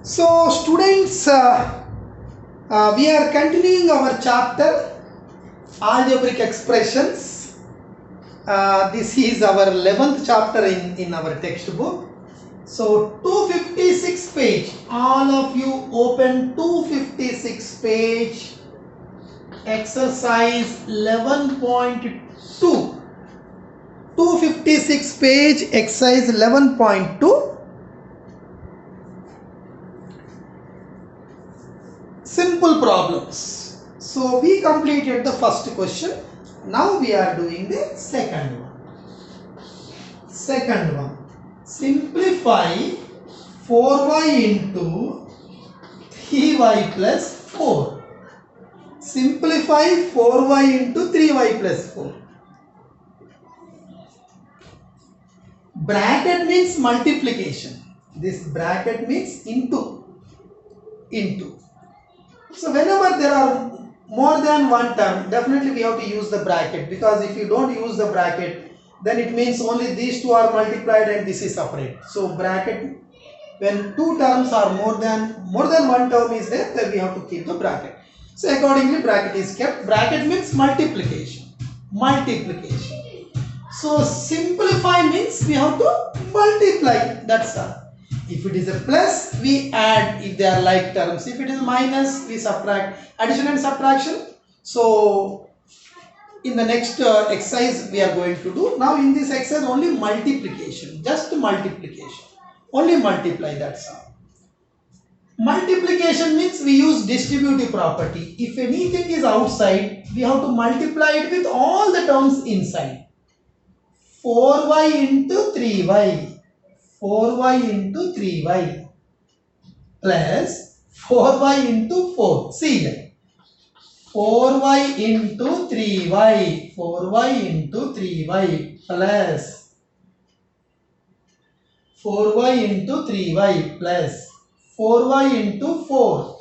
So students, we are continuing our chapter algebraic expressions. This is our 11th chapter in our textbook. So 256 page, all of you open 256 page, exercise 11.2. 256 page, exercise 11.2. Simple problems. So we completed the first question. Now we are doing the second one. Second one. Simplify 4y into 3y plus 4. Simplify 4y into 3y plus 4. Bracket means multiplication. This bracket means into. So whenever there are more than one term, definitely we have to use the bracket, because if you don't use the bracket, then it means only these two are multiplied and this is separate. So bracket, when two terms are more than one term is there, then we have to keep the bracket. So accordingly bracket is kept. Bracket means multiplication. So simplify means we have to multiply, that's all. If it is a plus, we add if they are like terms. If it is minus, we subtract. Addition and subtraction. So in the next exercise we are going to do. Now in this exercise only multiplication, just multiplication. Only multiply, that's all. Multiplication means we use distributive property. If anything is outside, we have to multiply it with all the terms inside. 4y into 3y. 4y into 3y plus 4y into 4. See that. 4y into 3y. 4y into 3y plus 4y into 3y plus 4y into 4.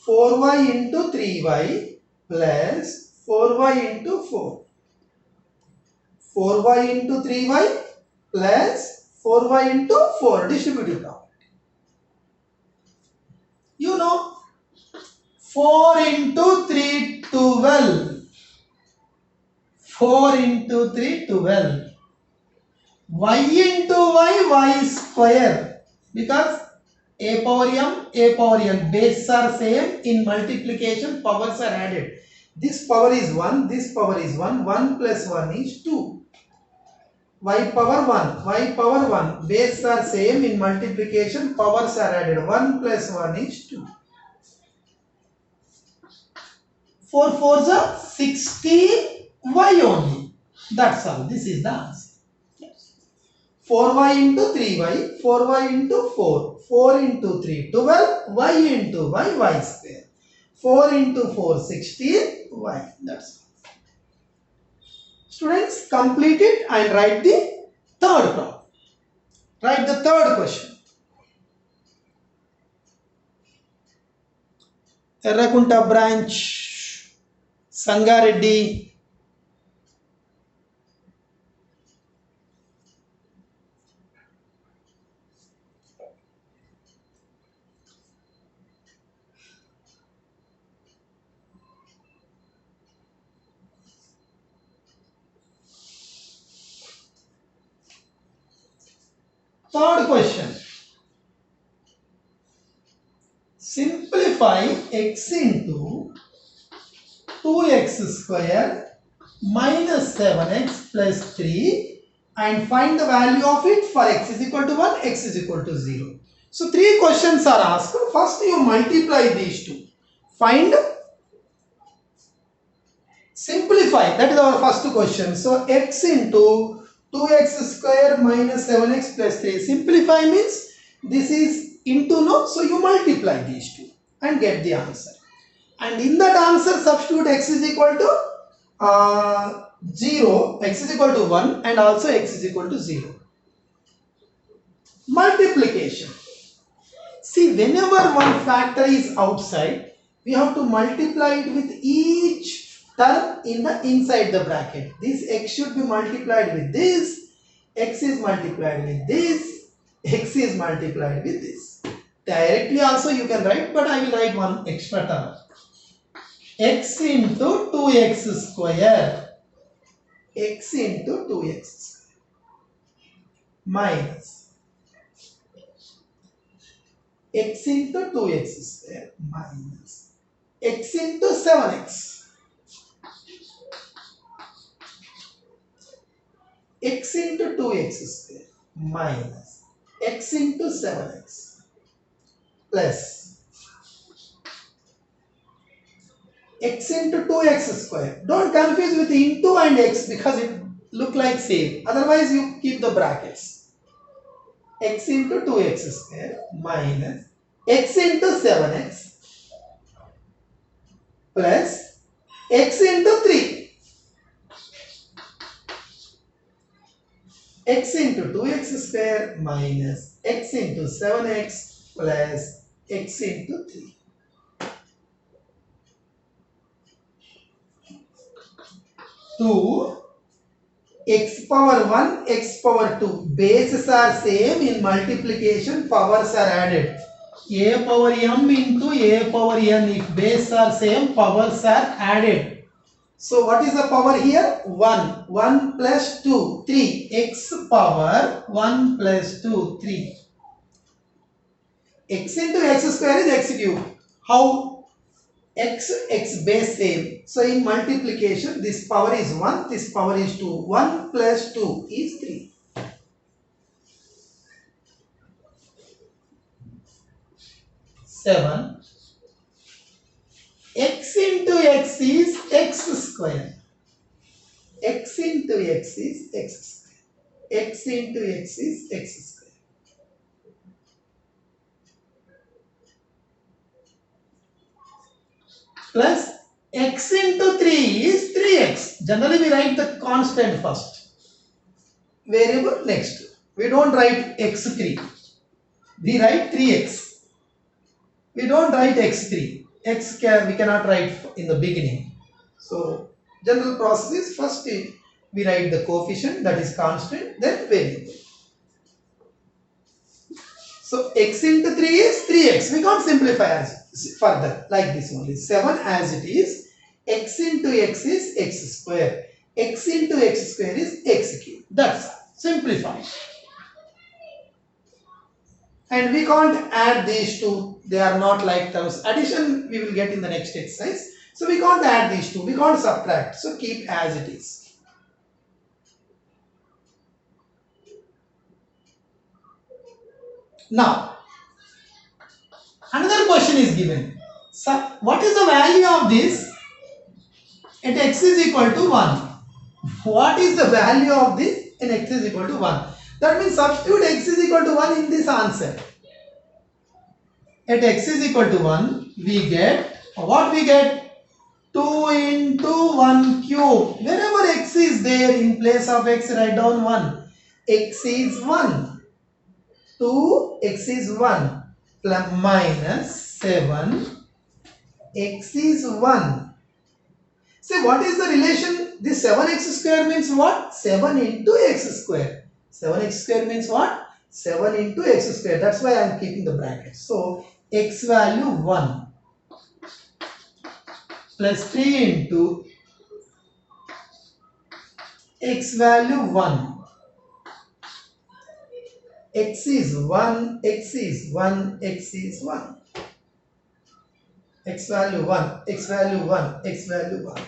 4y into 3y plus 4y into 4. 4y into 3y plus 4y into 4. Distributive property. You know, 4 into 3, 12. 4 into 3, 12. Y into y square. Because a power m, bases are same. In multiplication, powers are added. This power is 1, this power is 1. 1 plus 1 is 2. Y power 1. Bases are same. In multiplication, powers are added. 1 plus 1 is 2. 4 4s are 16. Y only. That's all. This is the answer. 4y into 3y. 4y into 4. 4 into 3, 12. Y into y square. 4 into 4, 16. Y. That's all. Students, complete it and write the third problem. Write the third question. Errakunta branch, Sangareddy. Third question. Simplify x into 2x square minus 7x plus 3 and find the value of it for x is equal to 1, x is equal to 0. So 3 questions are asked. First you multiply these two. Find, simplify. That is our first question. So x into 2x square minus 7x plus 3. Simplify means this is into, no, so you multiply these two and get the answer. And in that answer substitute x is equal to 0, x is equal to 1 and also x is equal to 0. Multiplication. See, whenever one factor is outside, we have to multiply it with each term in the inside the bracket. This x should be multiplied with this X is multiplied with this, X is multiplied with this. Directly also you can write, but I will write one extra term. X into 2x square. X into 2x square. Minus. X into 2x square. Minus. X into 7x. X into 2x square. Minus. X into 7x. Plus. X into 2x square. Don't confuse with into and x because it look like same. Otherwise you keep the brackets. X into 2x square minus x into 7x plus x into 3. X into 2x square minus x into 7x plus x into 3. 2 x power 1, x power 2. Bases are same, in multiplication powers are added. A power m into a power n. If bases are same, powers are added. So what is the power here? 1. 1 plus 2, 3. X power 1 plus 2, 3. X into x square is x cube. How? X base same. So in multiplication, this power is 1, this power is 2. 1 plus 2 is 3. Seven. X into x is x square. X into x is x square. X into x is x square. Plus x into 3 is 3x. Generally we write the constant first. Variable next. We don't write x3. We write 3x. We don't write x3. We cannot write in the beginning. So general process is first we write the coefficient, that is constant, then variable. So x into 3 is 3x. We can't simplify as further like this only. 7 as it is. X into x is x square. X into x square is x cube. That's all. Simplify. And we can't add these two. They are not like terms. Addition we will get in the next exercise. So we can't add these two. We can't subtract. So keep as it is. Now, another question is given. So, what is the value of this at x is equal to 1? What is the value of this in x is equal to 1? That means substitute x is equal to 1 in this answer. At x is equal to 1, we get, what we get? 2 into 1 cube. Wherever x is there, in place of x, write down 1. X is 1. 2, x is 1. Plus minus 7. X is 1. See, what is the relation? This 7x square means what? 7 into x square. 7x square means what? 7 into x square. That's why I am keeping the bracket. So, x value 1 plus 3 into x value 1. X is 1, x is 1, x is 1. X value 1, x value 1, x value 1.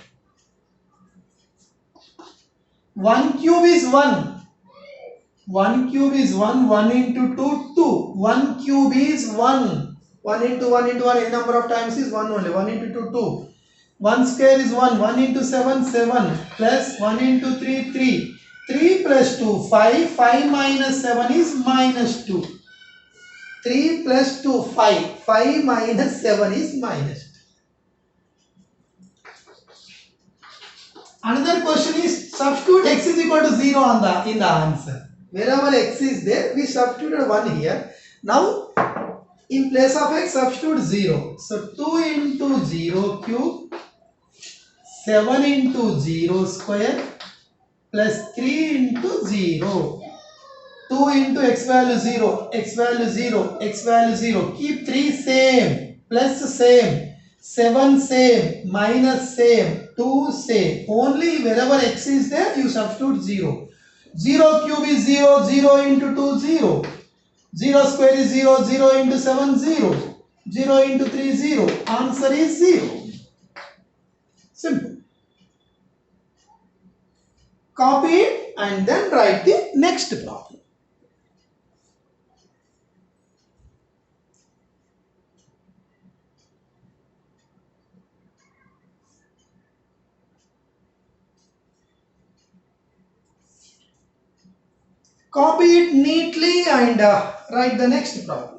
1 cube is 1. 1 cube is 1, 1 into 2, 2. 1 cube is 1. 1 into 1 into 1, any number of times is 1 only. 1 into 2, 2. 1 square is 1. 1 into 7, 7. Plus 1 into 3, 3. 3 plus 2, 5. 5 minus 7 is minus 2. 3 plus 2, 5. 5 minus 7 is minus 2. Another question is substitute x is equal to 0 in the answer. Wherever x is there, we substituted 1 here. Now, in place of x, substitute 0. So, 2 into 0 cube, 7 into 0 square, plus 3 into 0. 2 into x value 0, x value 0, x value 0. Keep 3 same, plus same, 7 same, minus same, 2 same. Only wherever x is there, you substitute 0. 0 cube is 0, 0 into 2, 0. 0 square is 0, 0 into 7, 0. 0 into 3, 0. Answer is 0. Simple. Copy it and then write the next problem. Copy it neatly and write the next problem.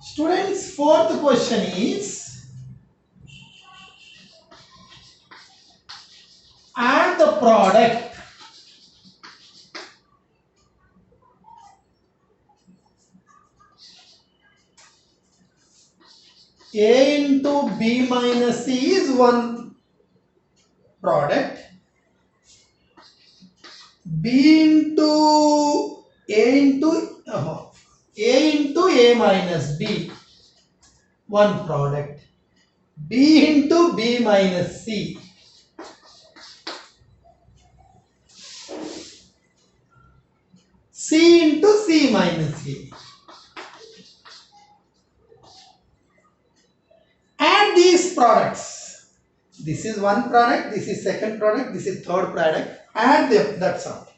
Students, fourth question is add the product A into B minus C is one product. B into A into A into A minus B, one product. B into B minus C. C into C minus A. Add these products. This is one product, this is second product, this is third product. Add them, that's all.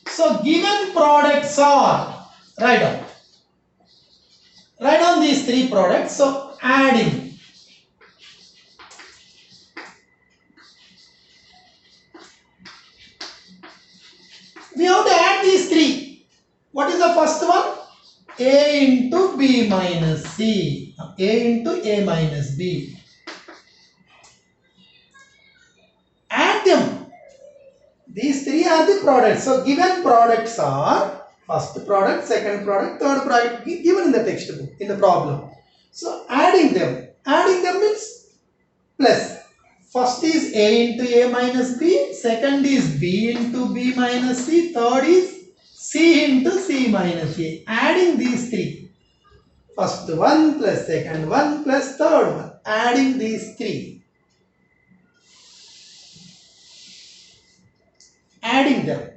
So given products are, write down these three products. So adding. We have to add these three. What is the first one? A into B minus C. A into A minus B. Add them. These three are the products. So given products are first product, second product, third product given in the textbook, in the problem. So adding them. Adding them means plus. First is A into A minus B. Second is B into B minus C. Third is C into C minus A. Adding these three. First one plus second one plus third one. Adding these three. Adding them.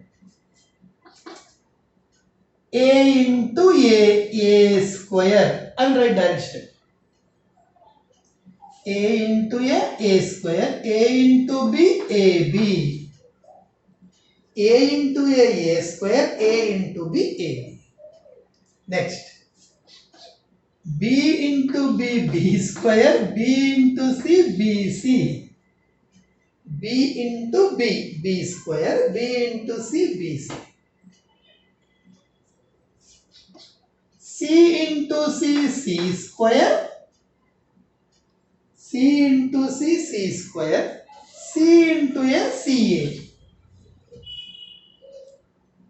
A into A square. I will write direct step. A into A square. A into B, AB. A into A square. A into B, AB. Next. B into B, B square. B into C, BC. B into B, B square. B into C, BC. C into C, C square. C into C, C square. C into A, CA.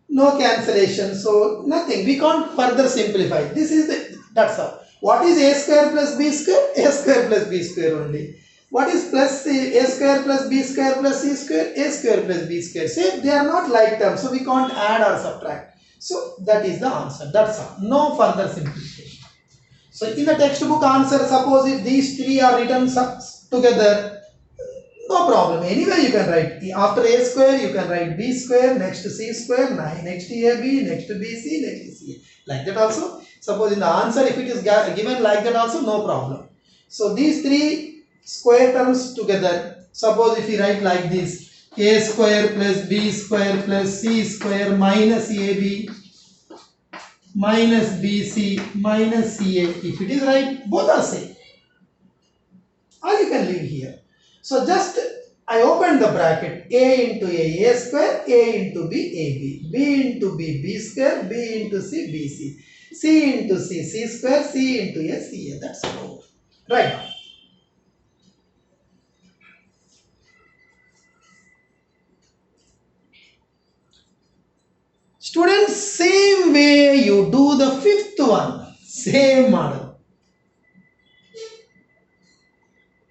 No cancellation, so nothing. We can't further simplify. This is that's all. What is A square plus B square? A square plus B square only. What is plus A square plus B square plus C square? A square plus B square. Say they are not like terms, so we can't add or subtract. So that is the answer. That's all. No further simplification. So in the textbook answer, suppose if these three are written together, No problem. Anyway, you can write after a square, you can write b square, next to c square, next to ab, next to bc, next to ca. Like that also. Suppose in the answer, if it is given like that also, no problem. So these three square terms together. Suppose if we write like this, a square plus b square plus c square minus ab minus bc minus ca. If it is right, both are same. Or you can leave here. So just I opened the bracket, a into a square, a into b into b square, b into c into c square, c into a ca. That's all. Right now. Students, same way you do the fifth one. Same model.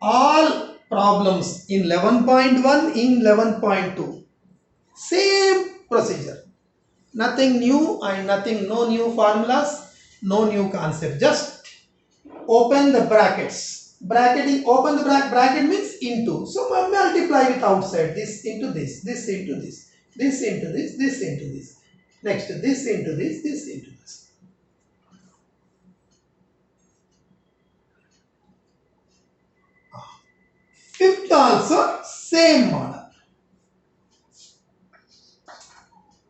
All problems in 11.1, in 11.2. Same procedure. Nothing new and nothing, no new formulas, no new concept. Just open the brackets. Bracketing, open the bracket means into. So multiply with outside. This into this, this into this, this into this, this into this. Next, this into this, this into this. Fifth also same model.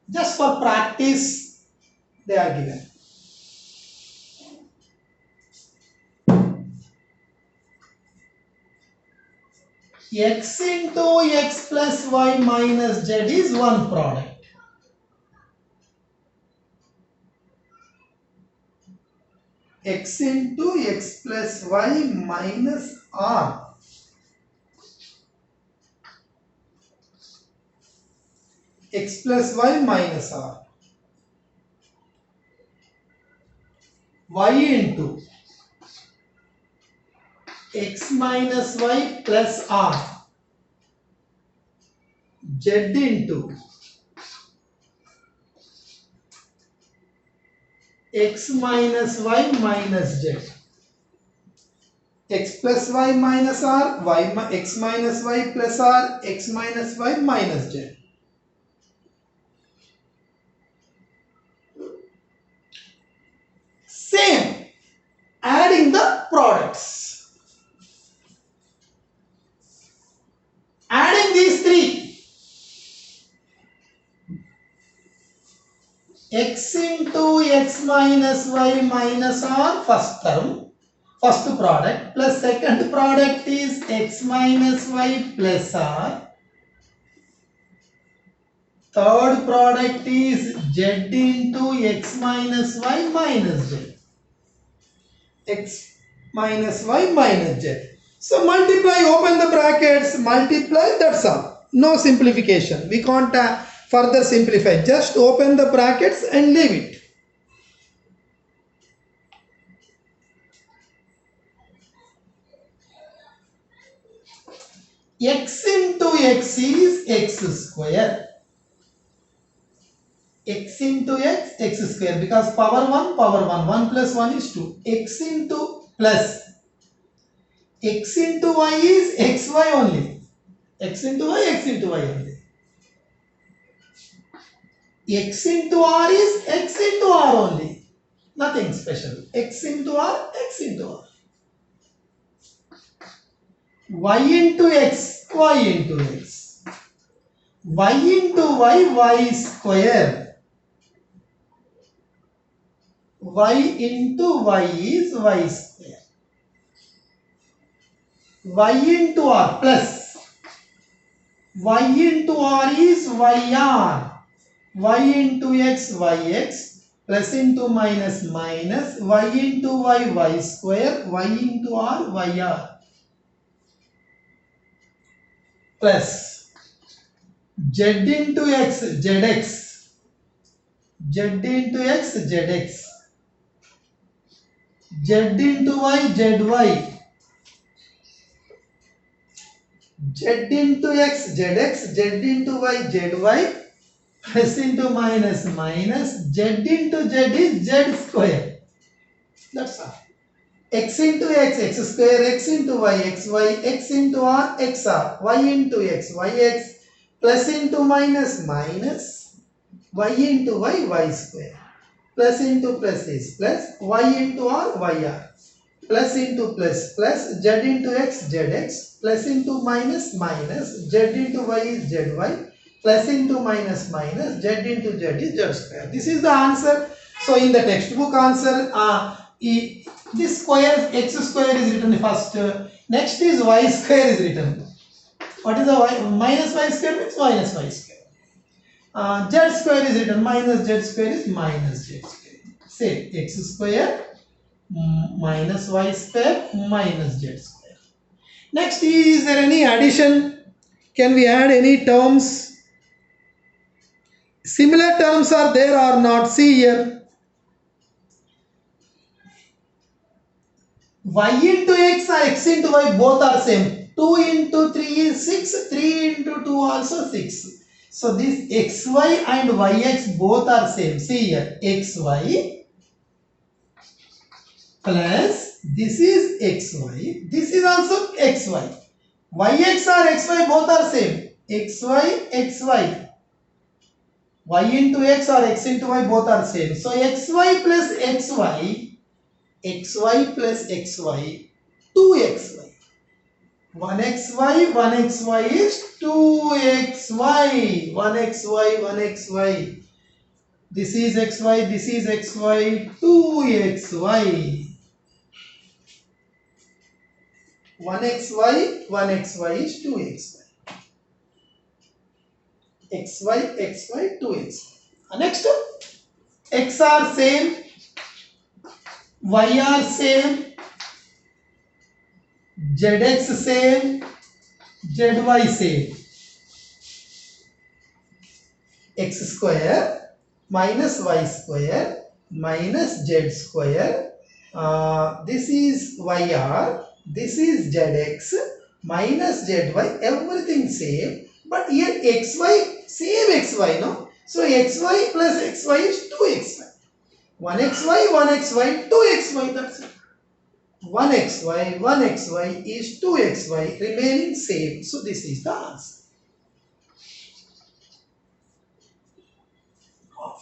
Just for practice, they are given. X into x plus y minus z is one product. X into x plus y minus r. X plus y minus r. Y into x minus y plus r. Z into x minus y minus z. X plus y minus r, x minus y plus r, x minus y minus z. Same, adding the products. Adding these three. X into x minus y minus r, first term, first product, plus second product is x minus y plus r. Third product is z into x minus y minus z. X minus y minus z. So multiply, open the brackets, multiply, that's all. No simplification. We can't further simplify. Just open the brackets and leave it. X into x is x square. X into x, x square, because power 1, 1 plus 1 is 2. X into plus x into y is xy only. X into y only. X into r is x into r only. Nothing special. X into r, x into r. Y into x, y into x. Y into y, y square. Y into y is y square. Y into r plus. Y into r is yr. Y into x, yx. Plus into minus, minus. Y into y, y square. Y into r, yr. Plus z into x, zx. Z into x, zx. Z into y, zy. Z into x, zx. Z into y, zy. Plus into minus, minus. Z into z is z square. That's all. x into x, x square, x into y, xy, x into r, xr, y into x, yx, plus into minus, minus, y into y, y square, plus into plus is plus, y into r, yr, plus into plus, plus, z into x, zx, plus into minus, minus, z into y is zy, plus into minus, minus, z into z is z square. This is the answer. So in the textbook answer, this square, x square is written first. Next is y square is written. What is the y? Minus y square means minus y square. Z square is written, minus z square is minus z square. Say x square minus y square minus z square. Next, is there any addition? Can we add any terms? Similar terms are there or not? See here. Y into x or x into y both are same. 2 into 3 is 6. 3 into 2 also 6. So this xy and yx both are same. See here. Xy plus this is xy. This is also xy. Yx or xy both are same. Xy, xy. Y into x or x into y both are same. So xy plus xy, xy plus xy, 2xy. 1xy, 1xy is 2xy. 1xy, 1xy. This is xy, this is xy, 2xy. 1xy, 1xy is 2xy. xy, xy, 2xy. Next, x are same, y are same, zx same, zy same. X square minus y square minus z square. This is yr, this is zx minus zy, everything same. But here xy, same xy, no? So xy plus xy is 2xy. 1xy, 1xy, 2xy, that's it. 1xy, 1xy is 2xy, remaining same. So this is the answer.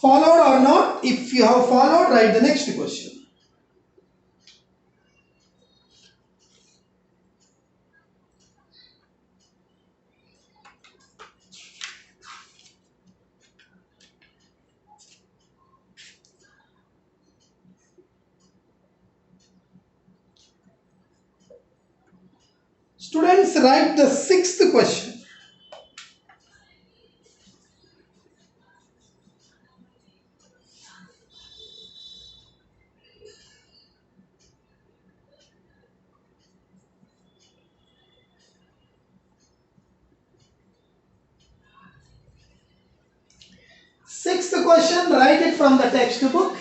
Followed or not? If you have followed, write the next question. Students, write the sixth question. Sixth question, write it from the textbook.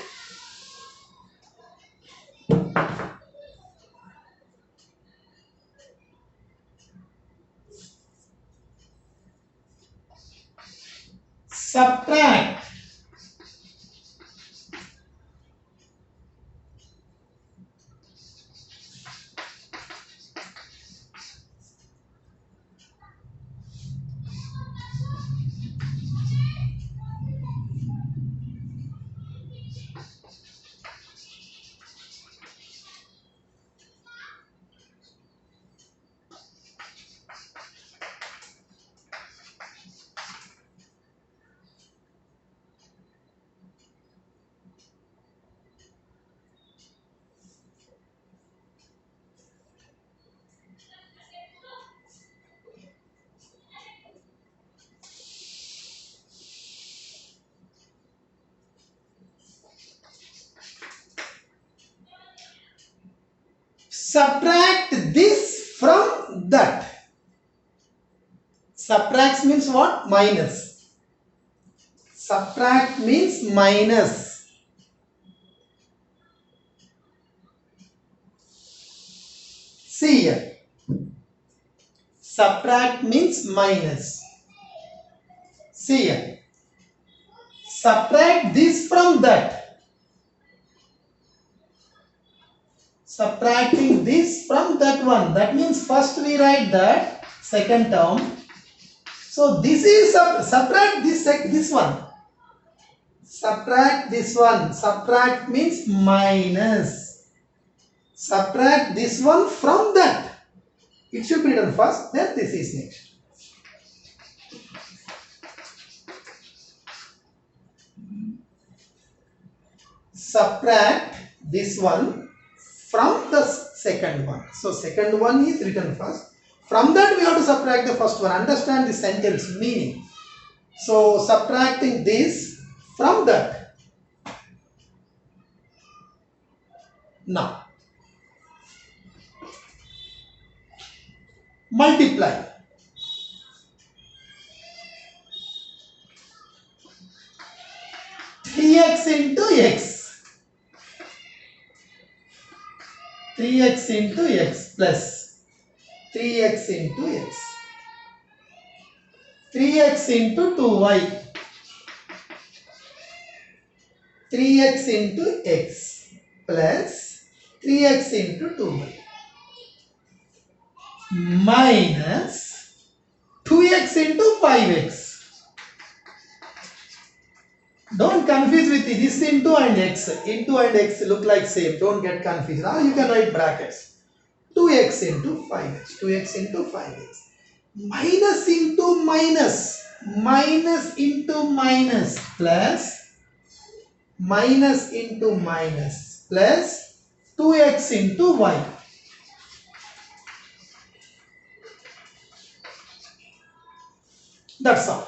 Subtract this from that. Subtract means what? Minus. Subtract means minus. See here. Subtract means minus. See here. Subtract this from that. Subtracting this from that one. That means first we write that second term. So this is subtract this one. Subtract this one. Subtract means minus. Subtract this one from that. It should be done first, then this is next. Subtract this one from the second one. So second one is written first. From that we have to subtract the first one. Understand the sentence meaning. So subtracting this from that. Now multiply. X into x. 3x into x plus 3x into x. 3x into 2y. 3x into x plus 3x into 2y. Minus 2x into 5x. Don't confuse with this into and x. Into and x look like same. Don't get confused. Now you can write brackets. 2x into 5x. 2x into 5x. Minus into minus. Minus into minus. Plus. Minus into minus. Plus 2x into y. That's all.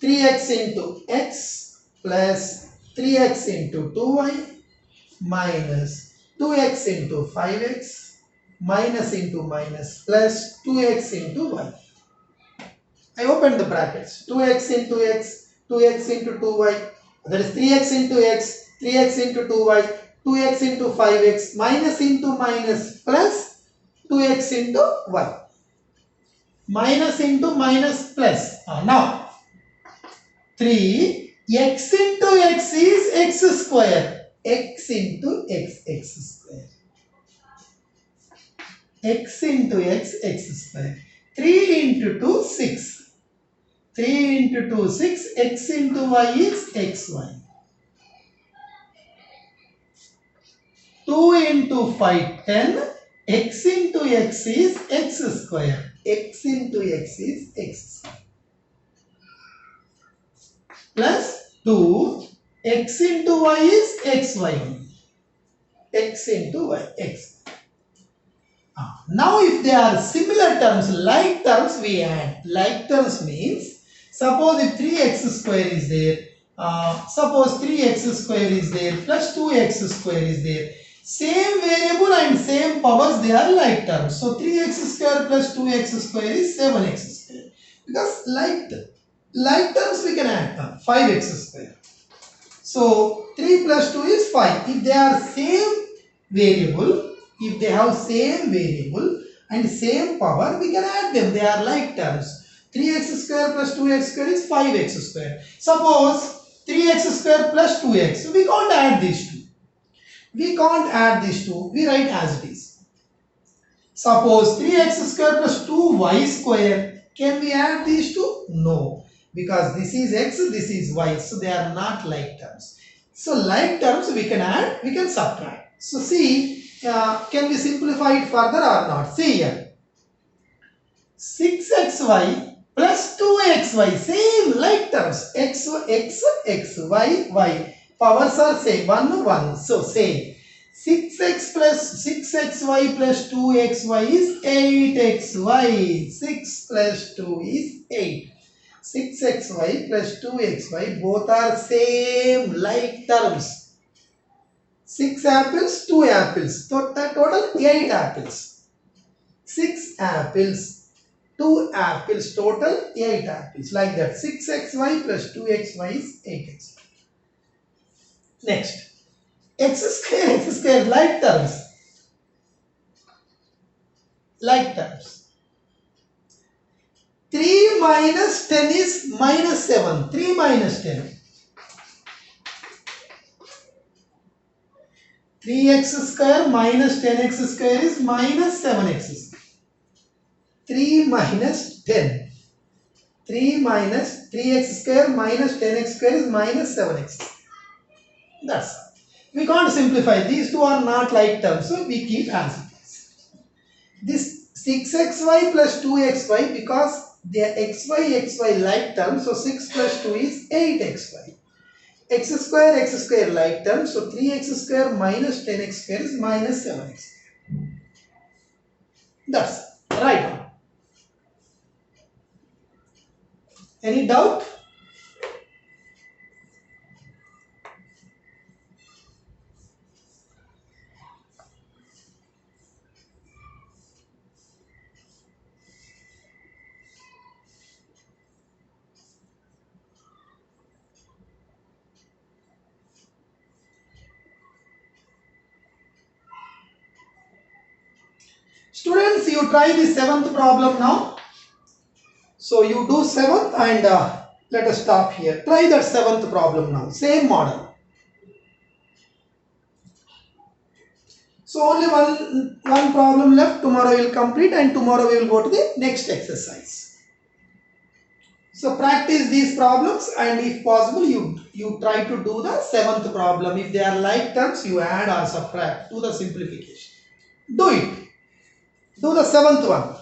3x into x. Plus 3x into 2y minus 2x into 5x minus into minus plus 2x into y. I opened the brackets. 2x into x, 2x into 2y, that is 3x into x, 3x into 2y, 2x into 5x minus into minus plus 2x into y. Minus into minus plus. Now 3 x into x is x square. X into x, x square. X into x, x square. 3 into 2, 6. 3 into 2, 6. X into y is xy. 2 into 5, 10. X into x is x square. X into x is x square. Plus 2, x into y is xy. X into y, x. Now if they are similar terms, like terms we add. Like terms means, suppose if 3x square is there, suppose 3x square is there, plus 2x square is there. Same variable and same powers, they are like terms. So 3x square plus 2x square is 7x square. Because like terms we can add 5x square. So 3 plus 2 is 5. If they are same variable, if they have same variable and same power, we can add them. They are like terms. 3x square plus 2x square is 5x square. Suppose 3x square plus 2x. We can't add these two. We can't add these two. We write as it is. Suppose 3x square plus 2y square. Can we add these two? No. Because this is x, this is y. So they are not like terms. So like terms we can add, we can subtract. So see, can we simplify it further or not? See here. 6xy plus 2xy. Same like terms. X, y, y. Powers are same. 1, 1. So same. 6x plus 6xy plus 2xy is 8xy. 6 plus 2 is 8. 6xy plus 2xy both are same like terms. 6 apples, 2 apples. Total 8 apples. 6 apples, 2 apples, total 8 apples. Like that. 6xy plus 2xy is 8xy. Next. X square, like terms. Like terms. 3 minus 10 is minus 7. 3 minus 10. 3x square minus 10x square is minus 7x square. 3 minus 10. 3 minus 3x square minus 10x square is minus 7x square. That's all. We can't simplify. These two are not like terms, so we keep as it is. This 6xy plus 2xy, because they are xy like terms, so 6 plus 2 is 8xy. X square like term, so 3x square minus 10x square is minus 7x. That's right. Any doubt? Students, you try the 7th problem now. So you do 7th and let us stop here. Try that 7th problem now. Same model. So only one problem left. Tomorrow we will complete and tomorrow we will go to the next exercise. So practice these problems and if possible you try to do the 7th problem. If they are like terms, you add or subtract. Do the simplification. Do it. Do the 7th one.